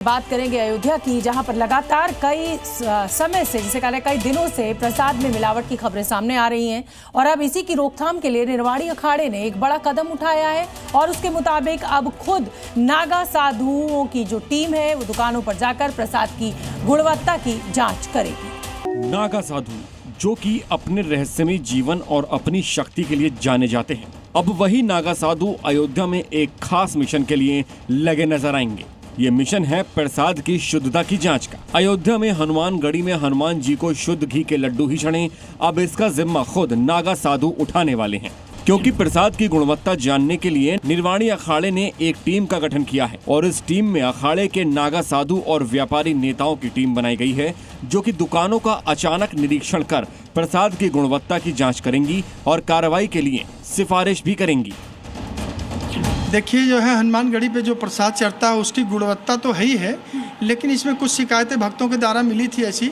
बात करेंगे अयोध्या की, जहां पर लगातार कई समय से, जिसे कहा कई दिनों से प्रसाद में मिलावट की खबरें सामने आ रही हैं और अब इसी की रोकथाम के लिए निरवाणी अखाड़े ने एक बड़ा कदम उठाया है और उसके मुताबिक अब खुद नागा साधुओं की जो टीम है वो दुकानों पर जाकर प्रसाद की गुणवत्ता की जांच करेगी। नागा साधु, जो कि अपने रहस्यमय जीवन और अपनी शक्ति के लिए जाने जाते हैं, अब वही नागा साधु अयोध्या में एक खास मिशन के लिए लगे नजर आएंगे। ये मिशन है प्रसाद की शुद्धता की जांच का। अयोध्या में हनुमानगढ़ी में हनुमान जी को शुद्ध घी के लड्डू ही चढ़े, अब इसका जिम्मा खुद नागा साधु उठाने वाले हैं, क्योंकि प्रसाद की गुणवत्ता जानने के लिए निरवाणी अखाड़े ने एक टीम का गठन किया है और इस टीम में अखाड़े के नागा साधु और व्यापारी नेताओं की टीम बनाई गई है, जो कि दुकानों का अचानक निरीक्षण कर प्रसाद की गुणवत्ता की जांच करेंगी और कार्रवाई के लिए सिफारिश भी करेंगी। देखिए, जो है हनुमानगढ़ी पे जो प्रसाद चढ़ता है उसकी गुणवत्ता तो है ही है, लेकिन इसमें कुछ शिकायतें भक्तों के द्वारा मिली थी ऐसी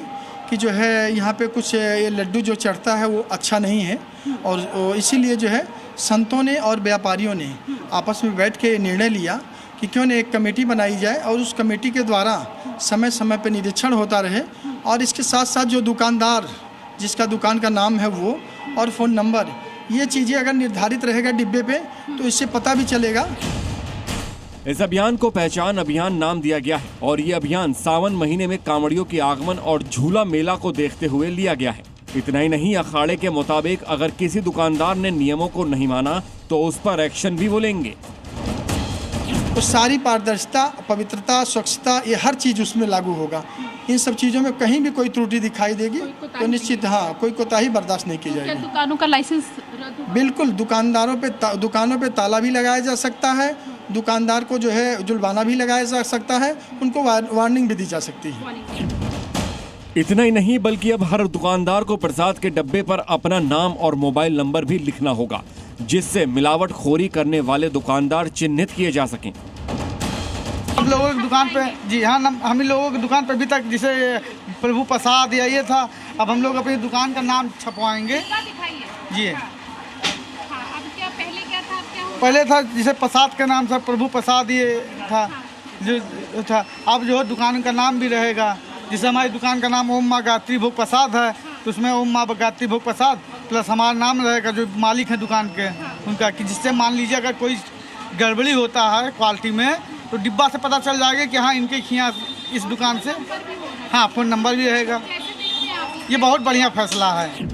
कि जो है यहाँ पे कुछ ये लड्डू जो चढ़ता है वो अच्छा नहीं है और इसीलिए जो है संतों ने और व्यापारियों ने आपस में बैठ के निर्णय लिया कि क्यों न एक कमेटी बनाई जाए और उस कमेटी के द्वारा समय समय पर निरीक्षण होता रहे और इसके साथ साथ जो दुकानदार जिसका दुकान का नाम है वो और फ़ोन नंबर, ये चीज़ें अगर निर्धारित रहेगा डिब्बे पे तो इससे पता भी चलेगा। इस अभियान को पहचान अभियान नाम दिया गया है और ये अभियान सावन महीने में कांवड़ियों के आगमन और झूला मेला को देखते हुए लिया गया है। इतना ही नहीं, अखाड़े के मुताबिक अगर किसी दुकानदार ने नियमों को नहीं माना तो उस पर एक्शन भी वो लेंगे। तो सारी पारदर्शिता, पवित्रता, स्वच्छता, ये हर चीज़ उसमें लागू होगा। इन सब चीज़ों में कहीं भी कोई त्रुटि दिखाई देगी तो निश्चित कोई कोताही बर्दाश्त नहीं की जाएगी। दुकानों का लाइसेंस बिल्कुल, दुकानों पे ताला भी लगाया जा सकता है, दुकानदार को जो है जुर्माना भी लगाया जा सकता है, उनको वार्निंग भी दी जा सकती है। इतना ही नहीं, बल्कि अब हर दुकानदार को प्रसाद के डब्बे पर अपना नाम और मोबाइल नंबर भी लिखना होगा, जिससे मिलावट खोरी करने वाले दुकानदार चिन्हित किए जा सकें। हम लोगों की दुकान पे जी हाँ, हम लोगों की दुकान पे अभी तक जैसे प्रभु प्रसाद या ये था, अब हम लोग अपनी दुकान का नाम छपवाएंगे जी। पहले था जैसे प्रसाद के नाम से प्रभु प्रसाद ये था जो था, अब जो है दुकान का नाम भी रहेगा। जैसे हमारी दुकान का नाम ओम माँ गायत्री भोग प्रसाद है तो उसमें ओम माँ गायत्री भोग प्रसाद प्लस हमारा नाम रहेगा जो मालिक है दुकान के उनका, कि जिससे मान लीजिए अगर कोई गड़बड़ी होता है क्वालिटी में तो डिब्बा से पता चल जाएगा कि हाँ इनके खिया इस दुकान से, हाँ फ़ोन नंबर भी रहेगा। ये बहुत बढ़िया फैसला है।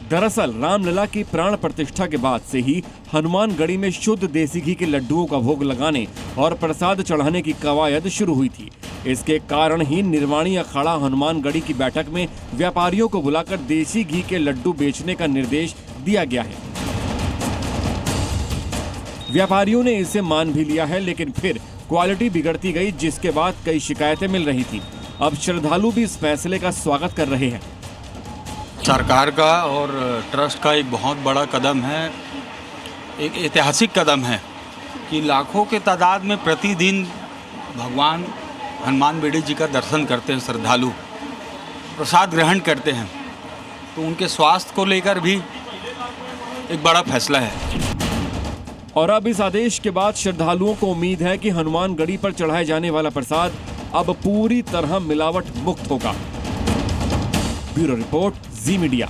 दरअसल रामलला की प्राण प्रतिष्ठा के बाद से ही हनुमानगढ़ी में शुद्ध देसी घी के लड्डुओं का भोग लगाने और प्रसाद चढ़ाने की कवायद शुरू हुई थी। इसके कारण ही निरवाणी अखाड़ा हनुमानगढ़ी की बैठक में व्यापारियों को बुलाकर देसी घी के लड्डू बेचने का निर्देश दिया गया है। व्यापारियों ने इसे मान भी लिया है, लेकिन फिर क्वालिटी बिगड़ती गई, जिसके बाद कई शिकायतें मिल रही थी। अब श्रद्धालु भी इस फैसले का स्वागत कर रहे हैं। सरकार का और ट्रस्ट का एक बहुत बड़ा कदम है, एक ऐतिहासिक कदम है कि लाखों के तादाद में प्रतिदिन भगवान हनुमानगढ़ी जी का दर्शन करते हैं श्रद्धालु, प्रसाद ग्रहण करते हैं, तो उनके स्वास्थ्य को लेकर भी एक बड़ा फैसला है। और अब इस आदेश के बाद श्रद्धालुओं को उम्मीद है कि हनुमानगढ़ी पर चढ़ाए जाने वाला प्रसाद अब पूरी तरह मिलावट मुक्त होगा। ब्यूरो रिपोर्ट, जी मीडिया।